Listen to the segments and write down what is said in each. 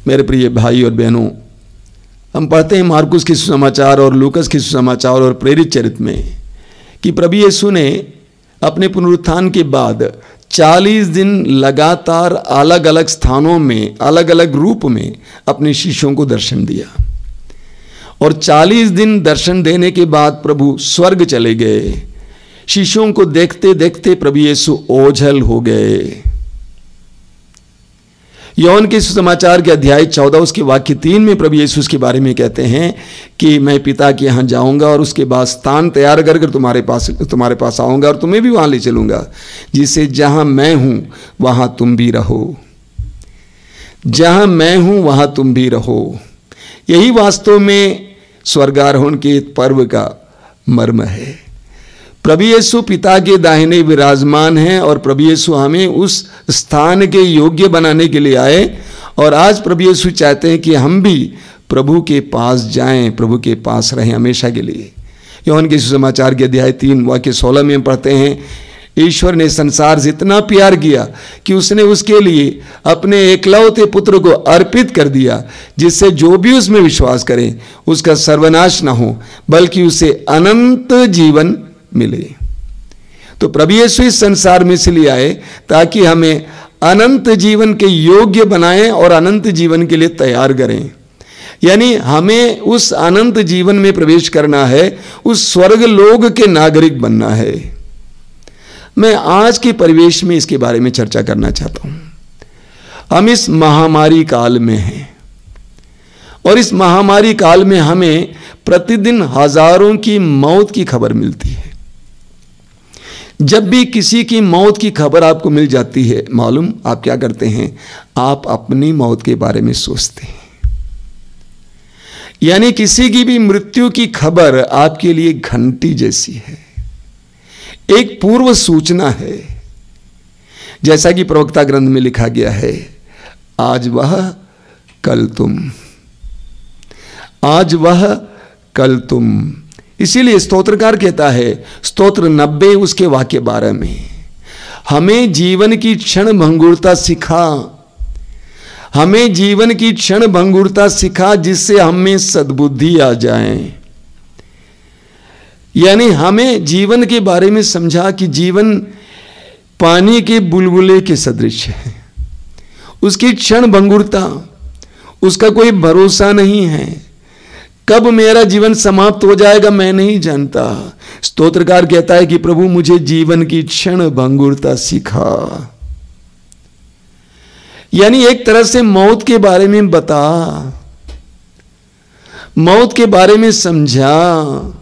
मेरे प्रिय भाई और बहनों, हम पढ़ते हैं मार्कुस के सुसमाचार और लूकस के सुसमाचार और प्रेरित चरित्र में कि प्रभु यीशु ने अपने पुनरुत्थान के बाद 40 दिन लगातार अलग अलग स्थानों में अलग अलग रूप में अपने शिष्यों को दर्शन दिया। और 40 दिन दर्शन देने के बाद प्रभु स्वर्ग चले गए। शिष्यों को देखते देखते प्रभु यीशु ओझल हो गए। यूहन्ना के सुसमाचार के अध्याय 14 उसके वाक्य 3 में प्रभु यीशु के बारे में कहते हैं कि मैं पिता के यहाँ जाऊंगा और उसके बाद स्थान तैयार कर तुम्हारे पास आऊंगा और तुम्हें भी वहां ले चलूंगा, जिससे जहां मैं हूं वहां तुम भी रहो। जहां मैं हूं वहां तुम भी रहो। यही वास्तव में स्वर्गारोहण के पर्व का मर्म है। प्रभु यीशु पिता के दाहिने विराजमान हैं और प्रभु यीशु हमें उस स्थान के योग्य बनाने के लिए आए। और आज प्रभु यीशु चाहते हैं कि हम भी प्रभु के पास जाएं, प्रभु के पास रहें हमेशा के लिए। यूहन्ना के सुसमाचार के अध्याय 3 वाक्य 16 में हम पढ़ते हैं, ईश्वर ने संसार से इतना प्यार किया कि उसने उसके लिए अपने एकलौते पुत्र को अर्पित कर दिया, जिससे जो भी उसमें विश्वास करे उसका सर्वनाश न हो बल्कि उसे अनंत जीवन मिले। तो प्रभु यीशु इस संसार में इसलिए आए ताकि हमें अनंत जीवन के योग्य बनाएं और अनंत जीवन के लिए तैयार करें। यानी हमें उस अनंत जीवन में प्रवेश करना है, उस स्वर्ग लोक के नागरिक बनना है। मैं आज के परिवेश में इसके बारे में चर्चा करना चाहता हूं। हम इस महामारी काल में हैं और इस महामारी काल में हमें प्रतिदिन हजारों की मौत की खबर मिलती है। जब भी किसी की मौत की खबर आपको मिल जाती है, मालूम आप क्या करते हैं? आप अपनी मौत के बारे में सोचते हैं। यानी किसी की भी मृत्यु की खबर आपके लिए घंटी जैसी है, एक पूर्व सूचना है। जैसा कि प्रवक्ता ग्रंथ में लिखा गया है, आज वह कल तुम, आज वह कल तुम। इसीलिए स्तोत्रकार कहता है, स्तोत्र 90 उसके वाक्य 12 में, हमें जीवन की क्षण भंगुरता सिखा, हमें जीवन की क्षण भंगुरता सिखा जिससे हमें सद्बुद्धि आ जाए। यानी हमें जीवन के बारे में समझा कि जीवन पानी के बुलबुले के सदृश है, उसकी क्षण भंगुरता, उसका कोई भरोसा नहीं है। कब मेरा जीवन समाप्त हो जाएगा मैं नहीं जानता। स्तोत्रकार कहता है कि प्रभु मुझे जीवन की क्षण भंगुरता सिखा। यानी एक तरह से मौत के बारे में बता, मौत के बारे में समझा।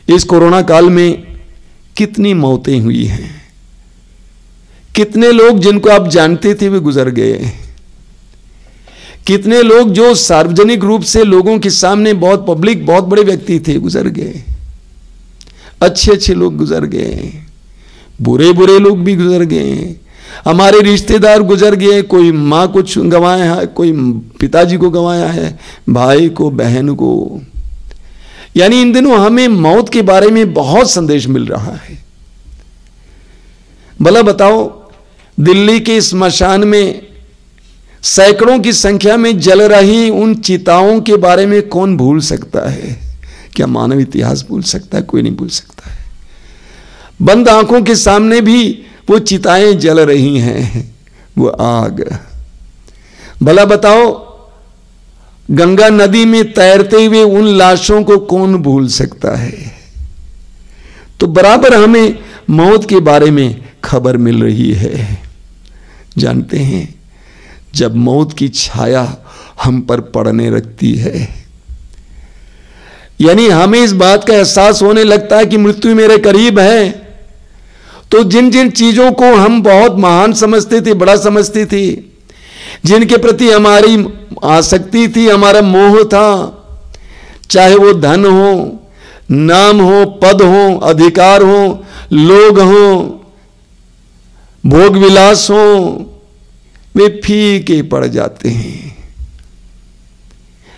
इस कोरोना काल में कितनी मौतें हुई हैं, कितने लोग जिनको आप जानते थे वे गुजर गए, कितने लोग जो सार्वजनिक रूप से लोगों के सामने बहुत पब्लिक, बहुत बड़े व्यक्ति थे, गुजर गए। अच्छे अच्छे लोग गुजर गए, बुरे बुरे लोग भी गुजर गए। हमारे रिश्तेदार गुजर गए, कोई माँ को गंवाया है, कोई पिताजी को गंवाया है, भाई को, बहन को। यानी इन दिनों हमें मौत के बारे में बहुत संदेश मिल रहा है। भला बताओ, दिल्ली के स्मशान में सैकड़ों की संख्या में जल रही उन चिताओं के बारे में कौन भूल सकता है? क्या मानव इतिहास भूल सकता है? कोई नहीं भूल सकता है। बंद आंखों के सामने भी वो चिताएं जल रही हैं, वो आग। भला बताओ, गंगा नदी में तैरते हुए उन लाशों को कौन भूल सकता है? तो बराबर हमें मौत के बारे में खबर मिल रही है। जानते हैं, जब मौत की छाया हम पर पड़ने लगती है, यानी हमें इस बात का एहसास होने लगता है कि मृत्यु मेरे करीब है, तो जिन जिन चीजों को हम बहुत महान समझते थे, बड़ा समझते थे, जिनके प्रति हमारी आसक्ति थी, हमारा मोह था, चाहे वो धन हो, नाम हो, पद हो, अधिकार हो, लोग हो, भोग विलास हो, वे फीके पड़ जाते हैं,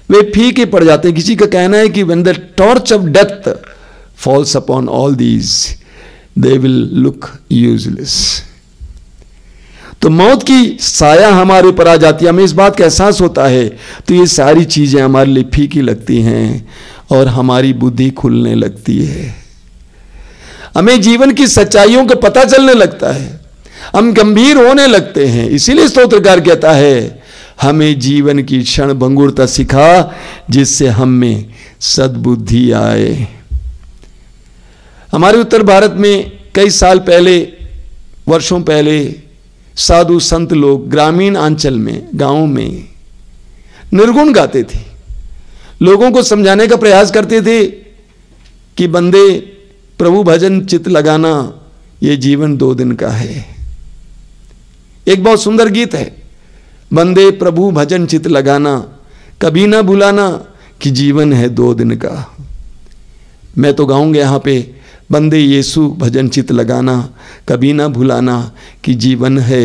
वे फीके पड़ जाते हैं। किसी का कहना है कि when the torch of death falls upon all these, they will look useless। तो मौत की साया हमारे ऊपर आ जाती है, हमें इस बात का एहसास होता है, तो ये सारी चीज़ें हमारे लिए फीकी लगती हैं और हमारी बुद्धि खुलने लगती है, हमें जीवन की सच्चाइयों का पता चलने लगता है, हम गंभीर होने लगते हैं। इसीलिए स्तोत्रकार कहता है, हमें जीवन की क्षण भंगुरता सिखा जिससे हम में सद्बुद्धि आए। हमारे उत्तर भारत में कई साल पहले, वर्षों पहले साधु संत लोग ग्रामीण अंचल में, गांवों में निर्गुण गाते थे, लोगों को समझाने का प्रयास करते थे कि बंदे प्रभु भजन चित्त लगाना, ये जीवन 2 दिन का है। एक बहुत सुंदर गीत है, बंदे प्रभु भजन चित्त लगाना, कभी ना भुलाना कि जीवन है 2 दिन का। मैं तो गाऊंगा यहाँ पे, बंदे यीशु भजन चित्त लगाना, कभी ना भुलाना कि जीवन है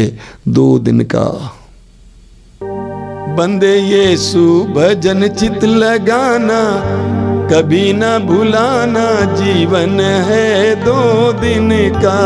2 दिन का। बंदे यीशु भजन चित्त लगाना, कभी ना भुलाना जीवन है 2 दिन का।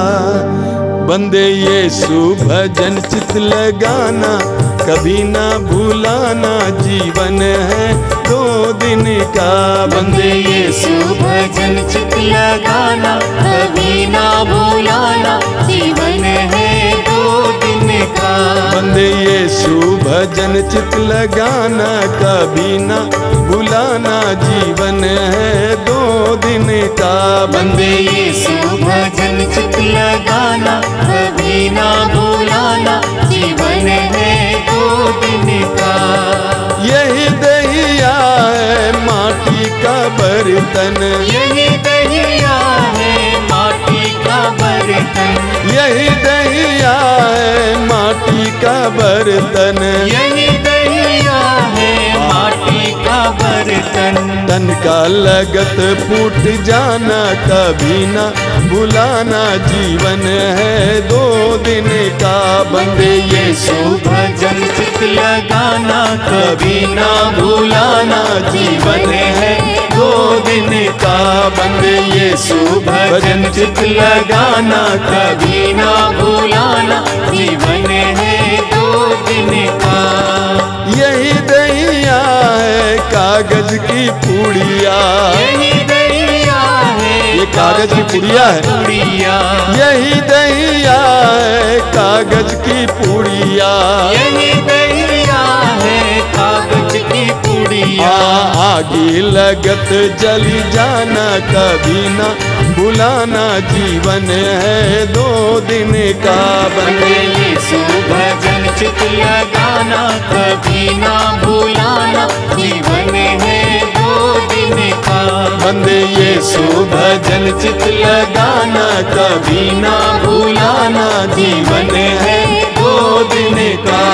बंदे यीशु भजन चित्त लगाना, कभी ना भुलाना जीवन है 2 दिन का। बंदे यीशु भजन चित्त लगाना, कभी ना भुलाना जीवन है 2 दिन का। बंदे यीशु भजन चित्त लगाना, कभी ना भुलाना जीवन है 2 दिन का। बंदे यीशु भजन चित्त लगाना, कभी ना भुलाना जीवन है 2 दिन का। यही दहिया है माटी का बर्तन, यही दहिया है माटी का बर्तन, यही दहिया है माटी का बर्तन, यही दहिया है माटी का बर्तन। तन का लगत फूट जाना, कभी ना भुलाना जीवन है 2 दिन का। बंदे यीशु भजन चित्त लगाना, कभी ना भुलाना जीवन है 2 दिन का। बंदे यीशु भजन चित्त लगाना, कभी ना भुलाना जीवन है 2 दिन का। यही दहिया है कागज की पुड़िया, यही दहिया है, ये कागज की पुड़िया है, पुड़िया। यही दहिया है कागज की पुड़िया, यही दहिया है कागज की पुड़िया। आगी लगत जली जाना, कभी ना भुलाना जीवन है 2 दिन का। बंदे यीशु भजन चित्त लगाना, कभी ना भुलाना जीवन है 2 दिन का। बंदे यीशु भजन चित्त लगाना, कभी ना भुलाना जीवन है 2 दिन का।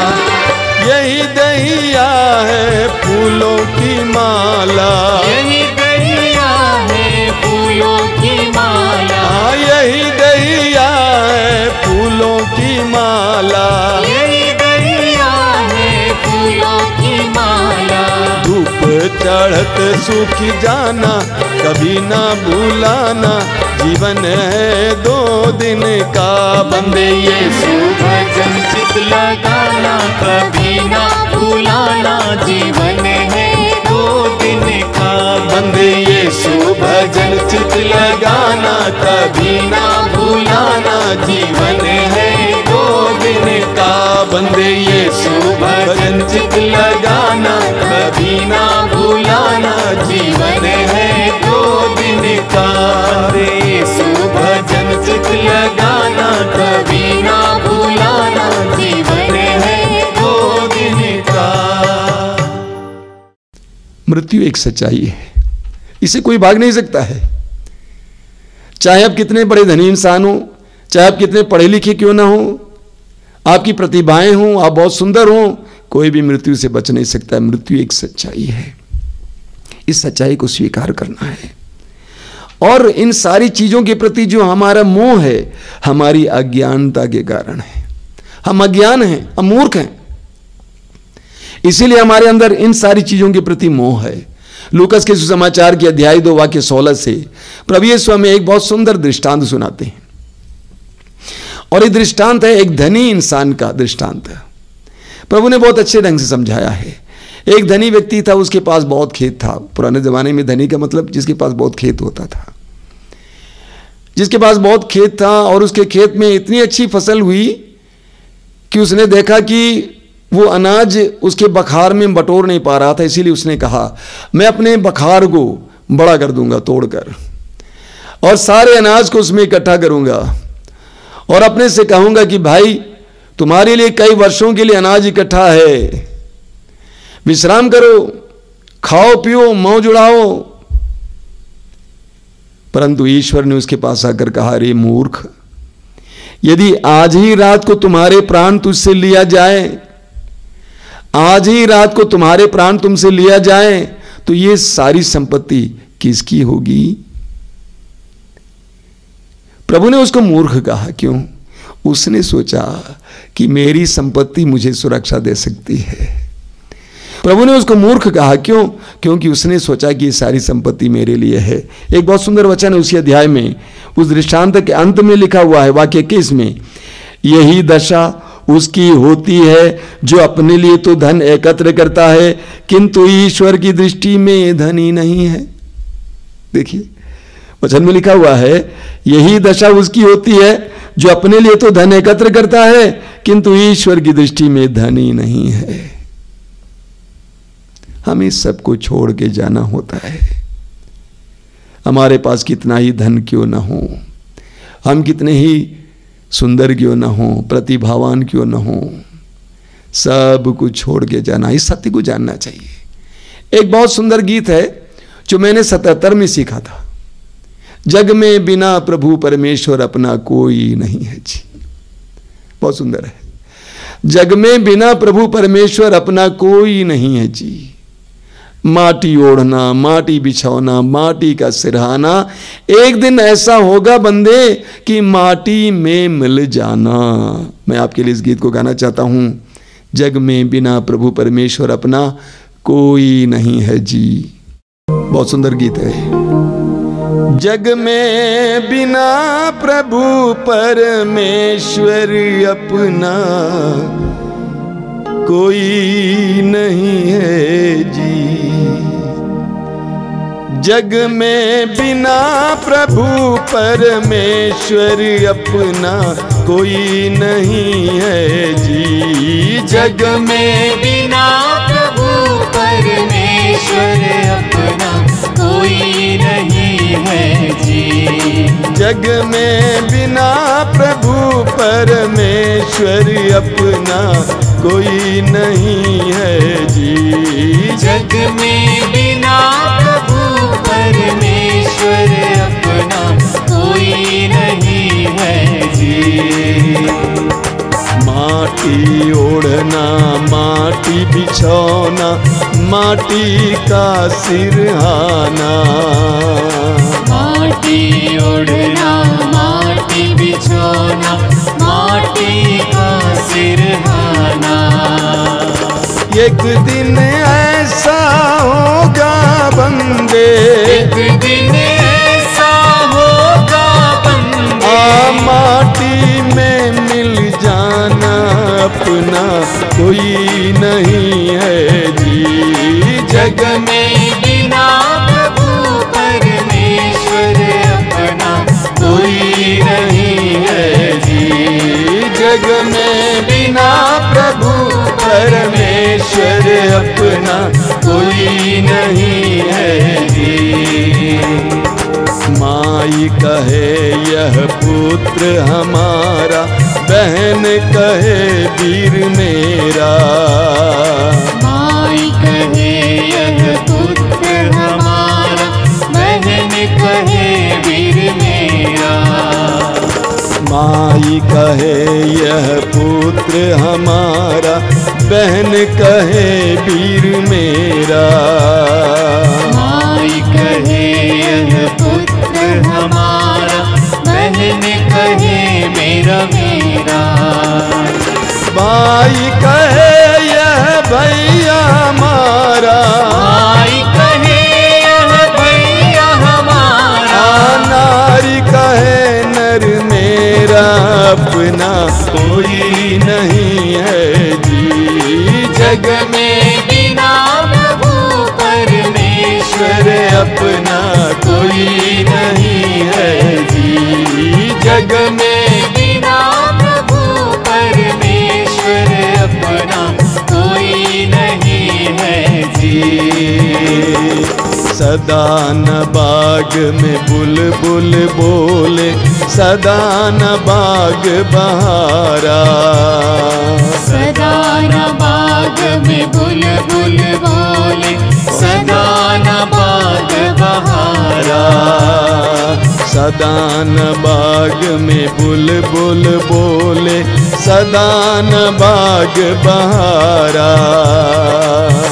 यही दहिया है फूलों की माला, यही दहिया है फूलों की माला, यही दहिया है फूलों की माला, यही दहिया है फूलों की माला। धूप चढ़त सूख जाना, कभी ना भुलाना जीवन है 2 दिन का। बंदे यीशु भजन चित्त लगाना, कभी ना भुलाना जीवन है 2 दिन का। बंदे यीशु भजन चित्त लगाना, कभी ना भुलाना जीवन है 2 दिन का। बंदे यीशु भजन चित्त लगाना, कभी ना भुलाना जीवन है 2 दिन का। बंदे यीशु भजन चित्त लगाना, कभी ना भुलाना जीवन है 2 दिन का। मृत्यु एक सच्चाई है, इसे कोई भाग नहीं सकता है। चाहे आप कितने बड़े धनी इंसान हो, चाहे आप कितने पढ़े लिखे क्यों ना हो, आपकी प्रतिभाएं हों, आप बहुत सुंदर हों, कोई भी मृत्यु से बच नहीं सकता है। मृत्यु एक सच्चाई है, इस सच्चाई को स्वीकार करना है। और इन सारी चीजों के प्रति जो हमारा मोह है, हमारी अज्ञानता के कारण है। हम अज्ञान हैं, हम मूर्ख हैं, इसीलिए हमारे अंदर इन सारी चीजों के प्रति मोह है। लूकस के सुसमाचार के अध्याय 2 वाक्य 16 से प्रभु यीशु हमें एक बहुत सुंदर दृष्टांत सुनाते हैं। और ये दृष्टांत है एक धनी इंसान का दृष्टांत है। प्रभु ने बहुत अच्छे ढंग से समझाया है। एक धनी व्यक्ति था, उसके पास बहुत खेत था। पुराने जमाने में धनी का मतलब जिसके पास बहुत खेत होता था, जिसके पास बहुत खेत था और उसके खेत में इतनी अच्छी फसल हुई कि उसने देखा कि वो अनाज उसके बखार में बटोर नहीं पा रहा था। इसीलिए उसने कहा मैं अपने बखार को बड़ा कर दूंगा तोड़कर, और सारे अनाज को उसमें इकट्ठा करूंगा और अपने से कहूंगा कि भाई तुम्हारे लिए कई वर्षों के लिए अनाज इकट्ठा है, विश्राम करो, खाओ पियो, मौज उड़ाओ। परंतु ईश्वर ने उसके पास आकर कहा, अरे मूर्ख, यदि आज ही रात को तुम्हारे प्राण तुझसे लिया जाए, आज ही रात को तुम्हारे प्राण तुमसे लिया जाए, तो ये सारी संपत्ति किसकी होगी? प्रभु ने उसको मूर्ख कहा। क्यों? उसने सोचा कि मेरी संपत्ति मुझे सुरक्षा दे सकती है। प्रभु ने उसको मूर्ख कहा। क्यों? क्योंकि उसने सोचा कि ये सारी संपत्ति मेरे लिए है। एक बहुत सुंदर वचन है उसी अध्याय में, उस दृष्टांत के अंत में लिखा हुआ है, वाक्य 21 में, यही दशा उसकी होती है जो अपने लिए तो धन एकत्र करता है किंतु ईश्वर की दृष्टि में धनी नहीं है। देखिए वचन में लिखा हुआ है, यही दशा उसकी होती है जो अपने लिए तो धन एकत्र करता है किंतु ईश्वर की दृष्टि में धनी नहीं है। हमें सबको छोड़ के जाना होता है। हमारे पास कितना ही धन क्यों ना हो, हम कितने ही सुंदर क्यों ना हो, प्रतिभावान क्यों ना हो, सब कुछ छोड़ के जाना, इस सत्य को जानना चाहिए। एक बहुत सुंदर गीत है जो मैंने 77 में सीखा था, जग में बिना प्रभु परमेश्वर अपना कोई नहीं है जी। बहुत सुंदर है। जग में बिना प्रभु परमेश्वर अपना कोई नहीं है जी। माटी ओढ़ना, माटी बिछौना, माटी का सिरहाना, एक दिन ऐसा होगा बंदे कि माटी में मिल जाना। मैं आपके लिए इस गीत को गाना चाहता हूं, जग में बिना प्रभु परमेश्वर अपना कोई नहीं है जी। बहुत सुंदर गीत है। जग में बिना प्रभु परमेश्वर अपना कोई नहीं है जी। जग में बिना प्रभु परमेश्वर अपना कोई नहीं है जी। जग में बिना प्रभु परमेश्वर अपना कोई नहीं है जी। जग में बिना प्रभु परमेश्वर अपना कोई नहीं है जी। जग में बिना प्रभु परमेश्वर अपना कोई नहीं है जी। माटी ओढ़ना, माटी बिछौना, माटी का सिरहाना, माटी ओढ़ना, माटी बिछौना, माटी का सिरहाना। एक दिन ऐसा होगा बंदे, एक दिन ऐसा होगा बंदे, माटी में मिल जाना अपना कोई नहीं है जी। जग में बिना प्रभु परमेश्वर अपना कोई नहीं है जी। जग में बिना प्रभु परमेश्वर अपना कोई नहीं है जी। माई कहे यह पुत्र हमारा, बहन कहे वीर मेरा, माई कहे यह पुत्र हमारा, बहन कहे वीर मेरा। माई कहे यह पुत्र हमारा, बहन कहे वीर मेरा, माई कहे यह पुत्र हमारा, बहन कहे मेरा मेरा। भाई कहे यह भैया हमारा, भाई कहे यह भैया हमारा, नारी कहे नर मेरा अपना अपना कोई नहीं है जी। जग में बिना प्रभु परमेश्वर अपना कोई नहीं है जी। जग में बिना प्रभु परमेश्वर अपना कोई नहीं है जी। सदा न बाग में बुलबुल बोले, सदा न बाग बहारा, सदा न बाग में बुलबुल बोले, सदा न बाग बहारा। सदा न बाग में बुलबुल बोले, सदा न बाग बहारा,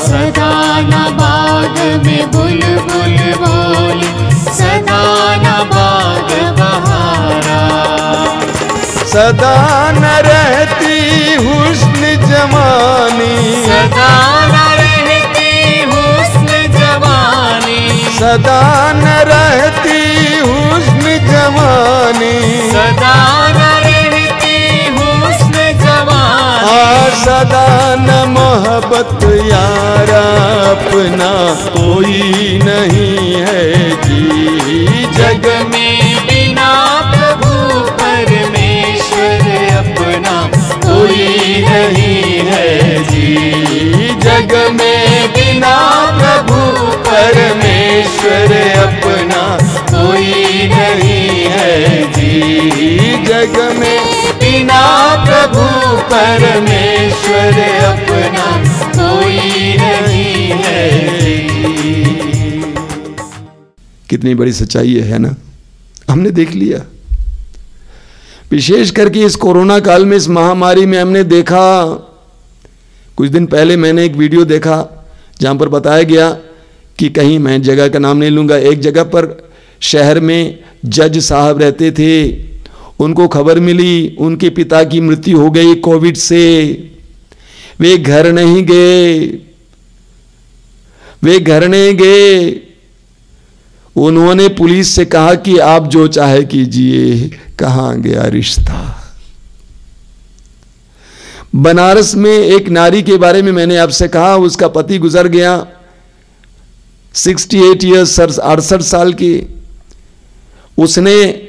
सदा न बाग में बुलबुल बोले, सदा न बाग बहारा। सदा न रहती हुस्न जवानी, सदा न रहती हुस्न जवानी, सदा न रहती हुस्न जवानी, सदा न रहती हुस्न जवानी। सदा न मोहब्बत यारा अपना कोई नहीं है जी। जग में बिना प्रभु परमेश्वर अपना कोई नहीं है जी। जग में बिना प्रभु परमेश्वर अपना कोई नहीं है जी। जग में बिना प्रभु परमेश्वर अपना कोई नहीं है जी। कितनी बड़ी सच्चाई है ना, हमने देख लिया। विशेष करके इस कोरोना काल में, इस महामारी में हमने देखा। कुछ दिन पहले मैंने एक वीडियो देखा जहां पर बताया गया कि कहीं, मैं जगह का नाम नहीं लूंगा, एक जगह पर शहर में जज साहब रहते थे, उनको खबर मिली उनके पिता की मृत्यु हो गई कोविड से। वे घर नहीं गए, उन्होंने पुलिस से कहा कि आप जो चाहे कीजिए। कहां गया रिश्ता। बनारस में एक नारी के बारे में मैंने आपसे कहा, उसका पति गुजर गया, 68 ईयर्स, 68 साल की। उसने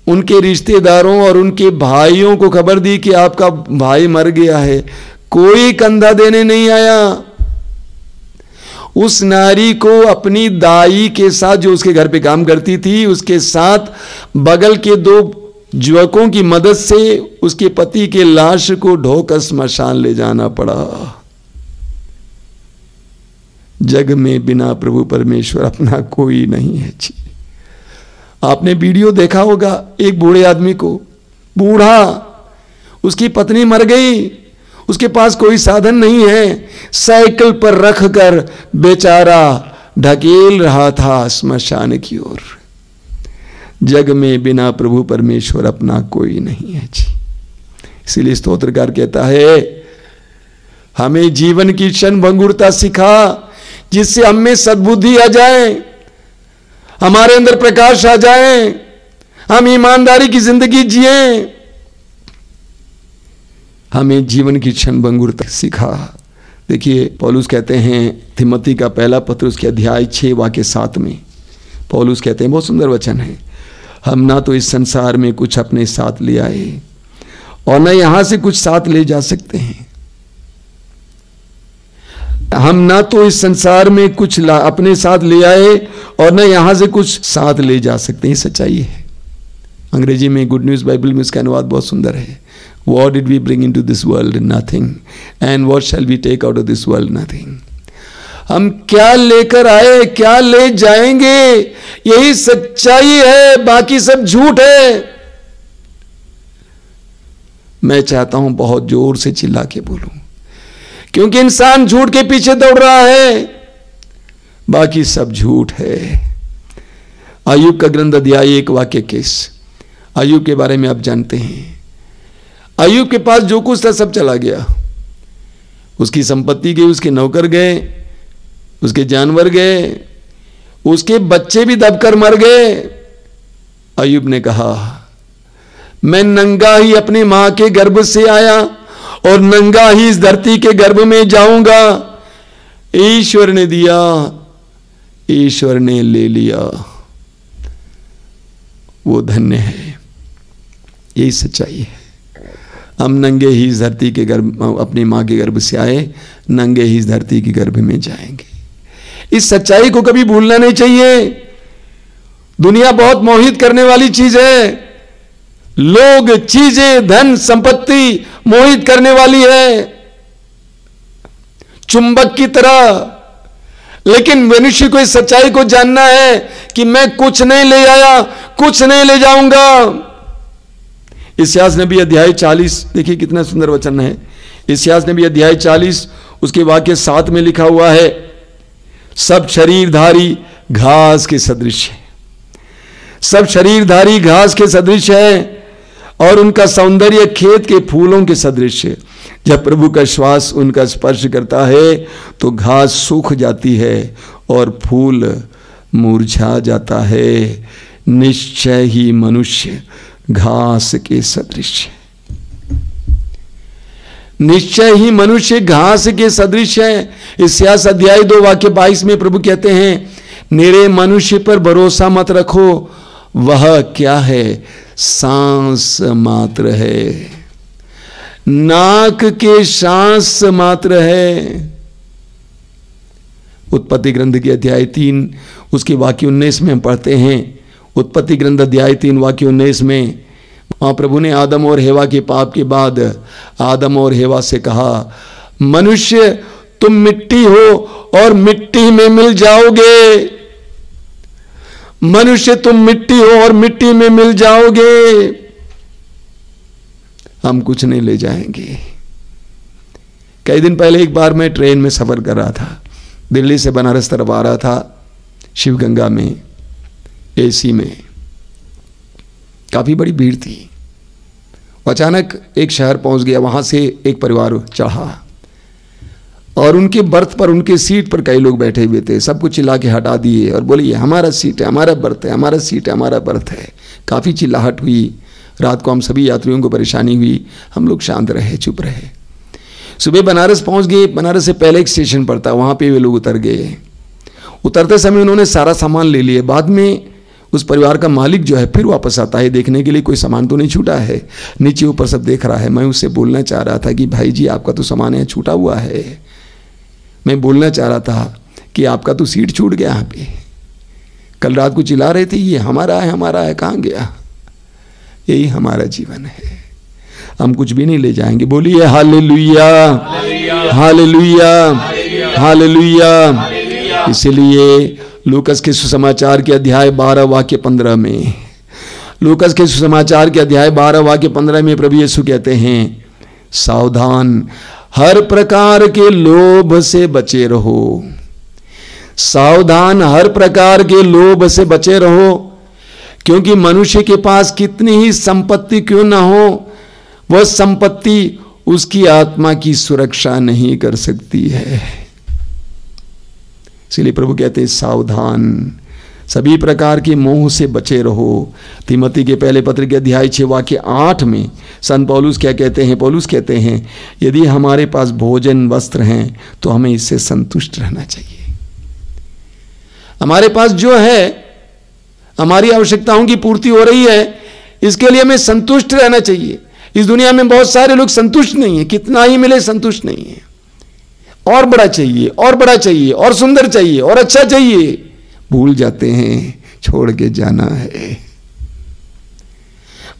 उनके रिश्तेदारों और उनके भाइयों को खबर दी कि आपका भाई मर गया है। कोई कंधा देने नहीं आया। उस नारी को अपनी दाई के साथ, जो उसके घर पे काम करती थी, उसके साथ बगल के 2 युवकों की मदद से उसके पति के लाश को ढोकर स्मशान ले जाना पड़ा। जग में बिना प्रभु परमेश्वर अपना कोई नहीं है जी। आपने वीडियो देखा होगा एक बूढ़े आदमी को, बूढ़ा, उसकी पत्नी मर गई, उसके पास कोई साधन नहीं है, साइकिल पर रखकर बेचारा ढकेल रहा था स्मशान की ओर। जग में बिना प्रभु परमेश्वर अपना कोई नहीं है जी। इसीलिए स्तोत्रकार कहता है, हमें जीवन की क्षण भंगुरता सिखा, जिससे हम में सद्बुद्धि आ जाए, हमारे अंदर प्रकाश आ जाए, हम ईमानदारी की जिंदगी जिए। हमें जीवन की क्षण भंगुरता सिखा। देखिए पौलुस कहते हैं, तिमोथी का पहला पत्र उसके अध्याय 6 वाक्य 7 में पौलुस कहते हैं, बहुत सुंदर वचन है, हम ना तो इस संसार में कुछ अपने साथ ले आए और न यहां से कुछ साथ ले जा सकते हैं। हम ना तो इस संसार में कुछ अपने साथ ले आए और न यहां से कुछ साथ ले जा सकते हैं। सच्चाई है। अंग्रेजी में गुड न्यूज बाइबल में इसका अनुवाद बहुत सुंदर है। What did we bring into this world? Nothing. And what shall we take out of this world? Nothing. हम क्या लेकर आए, क्या ले जाएंगे, यही सच्चाई है, बाकी सब झूठ है। मैं चाहता हूं बहुत जोर से चिल्ला के बोलूं, क्योंकि इंसान झूठ के पीछे दौड़ रहा है, बाकी सब झूठ है। अय्यूब का ग्रंथ अध्याय 1 वाक्य 21। अय्यूब के बारे में आप जानते हैं। अय्यूब के पास जो कुछ था सब चला गया। उसकी संपत्ति गई, उसके नौकर गए, उसके जानवर गए, उसके बच्चे भी दबकर मर गए। अय्यूब ने कहा, मैं नंगा ही अपनी मां के गर्भ से आया और नंगा ही इस धरती के गर्भ में जाऊंगा। ईश्वर ने दिया, ईश्वर ने ले लिया, वो धन्य है। यही सच्चाई है। हम नंगे ही इस धरती के गर्भ, अपनी मां के गर्भ से आए, नंगे ही इस धरती के गर्भ में जाएंगे। इस सच्चाई को कभी भूलना नहीं चाहिए। दुनिया बहुत मोहित करने वाली चीज है। लोग, चीजें, धन, संपत्ति मोहित करने वाली है, चुंबक की तरह। लेकिन मनुष्य को इस सच्चाई को जानना है कि मैं कुछ नहीं ले आया, कुछ नहीं ले जाऊंगा। इस्यास नबी अध्याय 40, देखिए कितना सुंदर वचन है। इस्यास नबी अध्याय 40 उसके वाक्य 7 में लिखा हुआ है, सब शरीरधारी घास के सदृश है। सब शरीरधारी घास के सदृश है और उनका सौंदर्य खेत के फूलों के सदृश है। जब प्रभु का श्वास उनका स्पर्श करता है तो घास सूख जाती है और फूल मुरझा जाता है। निश्चय ही मनुष्य घास के सदृश है। निश्चय ही मनुष्य घास के सदृश है। इस्यास अध्याय 2 वाक्य 22 में प्रभु कहते हैं, मेरे मनुष्य पर भरोसा मत रखो, वह क्या है, सांस मात्र है, नाक के सांस मात्र है। उत्पत्ति ग्रंथ के अध्याय 3 उसके वाक्य 19 में हम पढ़ते हैं। उत्पत्ति ग्रंथ अध्याय 3 वाक्य 19 में वहां प्रभु ने आदम और हेवा के पाप के बाद आदम और हेवा से कहा, मनुष्य तुम मिट्टी हो और मिट्टी में मिल जाओगे। मनुष्य तुम मिट्टी हो और मिट्टी में मिल जाओगे। हम कुछ नहीं ले जाएंगे। कई दिन पहले एक बार मैं ट्रेन में सफर कर रहा था, दिल्ली से बनारस तरफ आ रहा था, शिवगंगा में एसी में काफी बड़ी भीड़ थी। अचानक एक शहर पहुंच गया, वहां से एक परिवार चढ़ा और उनके बर्थ पर, उनके सीट पर कई लोग बैठे हुए थे। सब कुछ चिल्ला के हटा दिए और बोले ये हमारा सीट है, हमारा बर्थ है, हमारा सीट है, हमारा बर्थ है। काफ़ी चिल्लाहट हुई। रात को हम सभी यात्रियों को परेशानी हुई। हम लोग शांत रहे, चुप रहे। सुबह बनारस पहुंच गए। बनारस से पहले एक स्टेशन पड़ता, वहाँ पे वे लोग उतर गए। उतरते समय उन्होंने सारा सामान ले लिए। बाद में उस परिवार का मालिक जो है फिर वापस आता है देखने के लिए कोई सामान तो नहीं छूटा है। नीचे ऊपर सब देख रहा है। मैं उससे बोलना चाह रहा था कि भाई जी आपका तो सामान यहाँ छूटा हुआ है। मैं बोलना चाह रहा था कि आपका तो सीट छूट गया यहाँ पे। कल रात को चिल्ला रहे थे ये हमारा है, हमारा है, कहाँ गया। यही हमारा जीवन है। हम कुछ भी नहीं ले जाएंगे। बोलिए हालेलुया, हालेलुया, हालेलुया। इसलिए लूकस के सुसमाचार के अध्याय 12 वाक्य 15 में, लूकस के सुसमाचार के अध्याय 12 वाक्य 15 में प्रभु यीशु कहते हैं, सावधान, हर प्रकार के लोभ से बचे रहो। सावधान, हर प्रकार के लोभ से बचे रहो, क्योंकि मनुष्य के पास कितनी ही संपत्ति क्यों ना हो, वह संपत्ति उसकी आत्मा की सुरक्षा नहीं कर सकती है। इसलिए प्रभु कहते हैं सावधान, सभी प्रकार के मोह से बचे रहो। तीमोथी के पहले पत्र के अध्याय 6 वाक्य 8 में संत पौलुस क्या कहते हैं? पौलुस कहते हैं, यदि हमारे पास भोजन वस्त्र हैं तो हमें इससे संतुष्ट रहना चाहिए। हमारे पास जो है, हमारी आवश्यकताओं की पूर्ति हो रही है, इसके लिए हमें संतुष्ट रहना चाहिए। इस दुनिया में बहुत सारे लोग संतुष्ट नहीं है, कितना ही मिले संतुष्ट नहीं है। और बड़ा चाहिए, और बड़ा चाहिए, और सुंदर चाहिए, और अच्छा चाहिए। भूल जाते हैं छोड़ के जाना है,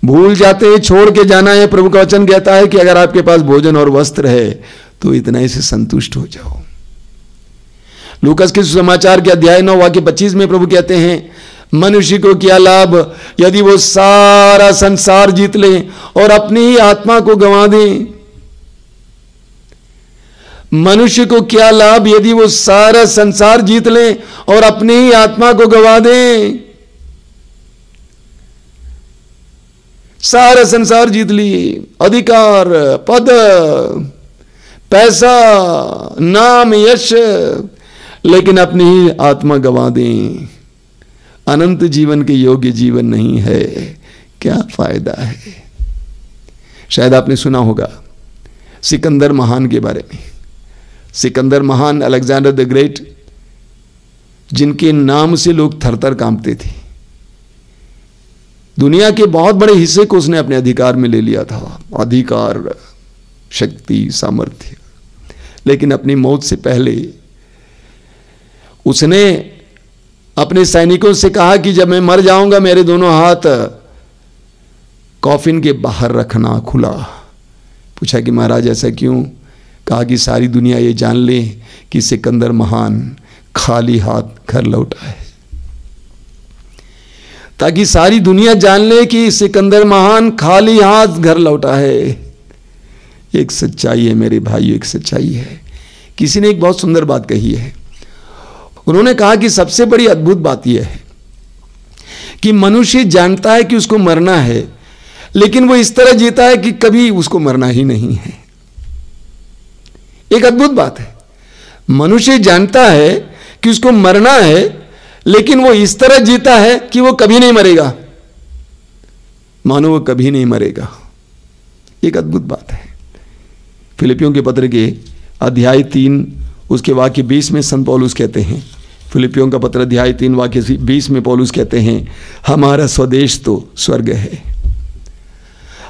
भूल जाते हैं छोड़ के जाना है। प्रभु का वचन कहता है कि अगर आपके पास भोजन और वस्त्र है तो इतना ही से संतुष्ट हो जाओ। लूकस के सुसमाचार के अध्याय 9 वाक्य 25 में प्रभु कहते हैं, मनुष्य को क्या लाभ यदि वो सारा संसार जीत ले और अपनी ही आत्मा को गंवा दे। मनुष्य को क्या लाभ यदि वो सारा संसार जीत ले और अपनी ही आत्मा को गंवा दे। सारा संसार जीत लिए, अधिकार, पद, पैसा, नाम, यश, लेकिन अपनी ही आत्मा गंवा दें। अनंत जीवन के योग्य जीवन नहीं है, क्या फायदा है। शायद आपने सुना होगा सिकंदर महान के बारे में। सिकंदर महान, अलेक्जेंडर द ग्रेट, जिनके नाम से लोग थर-थर कांपते थे। दुनिया के बहुत बड़े हिस्से को उसने अपने अधिकार में ले लिया था, अधिकार, शक्ति, सामर्थ्य। लेकिन अपनी मौत से पहले उसने अपने सैनिकों से कहा कि जब मैं मर जाऊंगा मेरे दोनों हाथ कॉफिन के बाहर रखना खुला। पूछा कि महाराज ऐसा क्यों? कहा कि सारी दुनिया ये जान ले कि सिकंदर महान खाली हाथ घर लौटा है, ताकि सारी दुनिया जान ले कि सिकंदर महान खाली हाथ घर लौटा है। एक सच्चाई है मेरे भाइयों, एक सच्चाई है। किसी ने एक बहुत सुंदर बात कही है। उन्होंने कहा कि सबसे बड़ी अद्भुत बात यह है कि मनुष्य जानता है कि उसको मरना है, लेकिन वो इस तरह जीता है कि कभी उसको मरना ही नहीं है। एक अद्भुत बात है। मनुष्य जानता है कि उसको मरना है, लेकिन वो इस तरह जीता है कि वो कभी नहीं मरेगा, मानो वो कभी नहीं मरेगा। एक अद्भुत बात है। फिलिपियों के पत्र के अध्याय 3 उसके वाक्य 20 में संत पौलुस कहते हैं, फिलिपियों का पत्र अध्याय 3 वाक्य 20 में पौलुस कहते हैं, हमारा स्वदेश तो स्वर्ग है,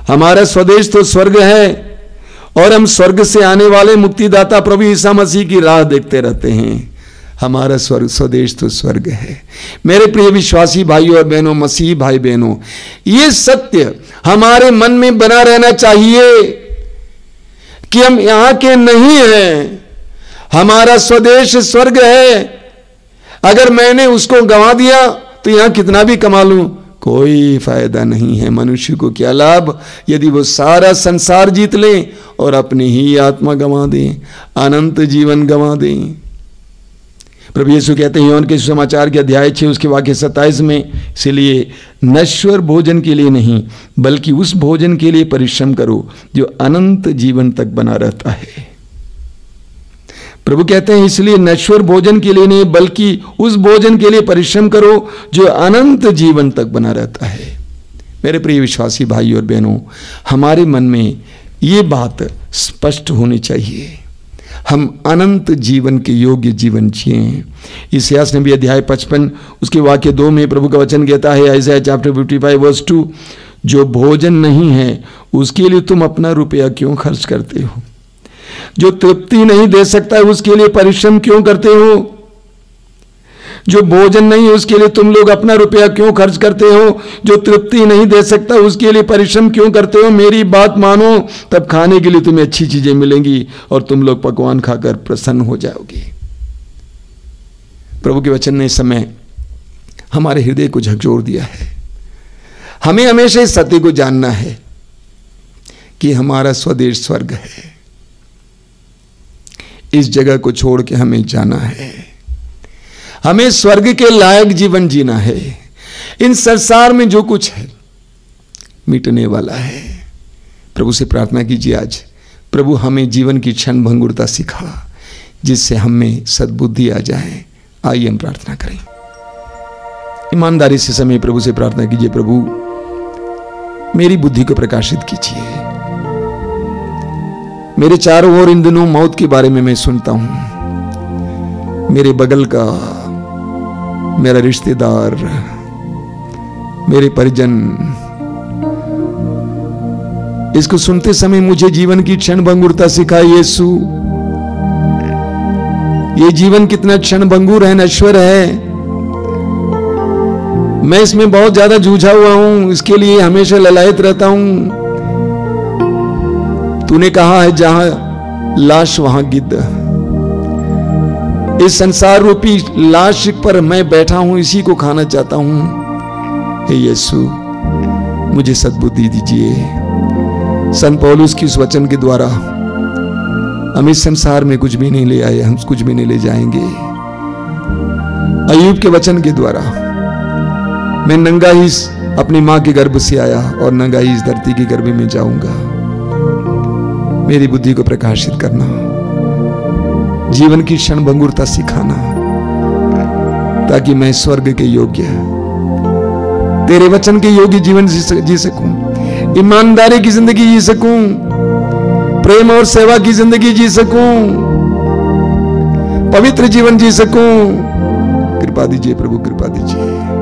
हमारा स्वदेश तो स्वर्ग है, और हम स्वर्ग से आने वाले मुक्तिदाता प्रभु ईसा मसीह की राह देखते रहते हैं। हमारा स्वदेश तो स्वर्ग है। मेरे प्रिय विश्वासी भाइयों और बहनों, मसीह भाई बहनों, ये सत्य हमारे मन में बना रहना चाहिए कि हम यहां के नहीं हैं, हमारा स्वदेश स्वर्ग है। अगर मैंने उसको गंवा दिया तो यहां कितना भी कमा लूं कोई फायदा नहीं है। मनुष्य को क्या लाभ यदि वो सारा संसार जीत ले और अपनी ही आत्मा गंवा दें, अनंत जीवन गंवा दें। प्रभु यीशु कहते हैं यूहन्ना के सुसमाचार के अध्याय 6 उसके वाक्य 27 में, इसलिए नश्वर भोजन के लिए नहीं बल्कि उस भोजन के लिए परिश्रम करो जो अनंत जीवन तक बना रहता है। प्रभु कहते हैं इसलिए नश्वर भोजन के लिए नहीं बल्कि उस भोजन के लिए परिश्रम करो जो अनंत जीवन तक बना रहता है। मेरे प्रिय विश्वासी भाई और बहनों, हमारे मन में ये बात स्पष्ट होनी चाहिए, हम अनंत जीवन के योग्य जीवन जिए। इसायास नबी अध्याय 55 उसके वाक्य 2 में प्रभु का वचन कहता है, आइज़ाया चैप्टर 55 वर्स 2, जो भोजन नहीं है उसके लिए तुम अपना रुपया क्यों खर्च करते हो? जो तृप्ति नहीं दे सकता है उसके लिए परिश्रम क्यों करते हो? जो भोजन नहीं है उसके लिए तुम लोग अपना रुपया क्यों खर्च करते हो? जो तृप्ति नहीं दे सकता उसके लिए परिश्रम क्यों करते हो? मेरी बात मानो, तब खाने के लिए तुम्हें अच्छी चीजें मिलेंगी और तुम लोग पकवान खाकर प्रसन्न हो जाओगे। प्रभु के वचन ने इस समय हमारे हृदय को झकझोर दिया है। हमें हमेशा इस सत्य को जानना है कि हमारा स्वदेश स्वर्ग है। इस जगह को छोड़ के हमें जाना है, हमें स्वर्ग के लायक जीवन जीना है। इन संसार में जो कुछ है मिटने वाला है। प्रभु से प्रार्थना कीजिए आज, प्रभु हमें जीवन की क्षण भंगुरता सिखा जिससे हमें सद्बुद्धि आ जाए। आइए हम प्रार्थना करें। ईमानदारी से समय प्रभु से प्रार्थना कीजिए, प्रभु मेरी बुद्धि को प्रकाशित कीजिए। मेरे चारों ओर इन दिनों मौत के बारे में मैं सुनता हूं। मेरे बगल का, मेरा रिश्तेदार, मेरे परिजन, इसको सुनते समय मुझे जीवन की क्षण भंगुरता सिखाई। यीशु, ये जीवन कितना क्षण भंगुर है, नश्वर है। मैं इसमें बहुत ज्यादा जूझा हुआ हूं, इसके लिए हमेशा ललायत रहता हूं। तूने कहा है जहां लाश वहां गिद्ध। इस संसार रूपी लाश पर मैं बैठा हूं, इसी को खाना चाहता हूं। हे यीशु, मुझे सद्बुद्धि दीजिए। संत पौलुस की उस वचन के द्वारा हम इस संसार में कुछ भी नहीं ले आए, हम कुछ भी नहीं ले जाएंगे। अय्यूब के वचन के द्वारा मैं नंगा ही अपनी मां के गर्भ से आया और नंगा ही इस धरती के गर्भ में जाऊंगा। मेरी बुद्धि को प्रकाशित करना, जीवन की क्षण भंगुरता सिखाना, ताकि मैं स्वर्ग के योग्य, तेरे वचन के योग्य जीवन जी सकूं। ईमानदारी की जिंदगी जी सकूं, प्रेम और सेवा की जिंदगी जी सकूं, पवित्र जीवन जी सकूं। कृपा दीजिए प्रभु, कृपा दीजिए।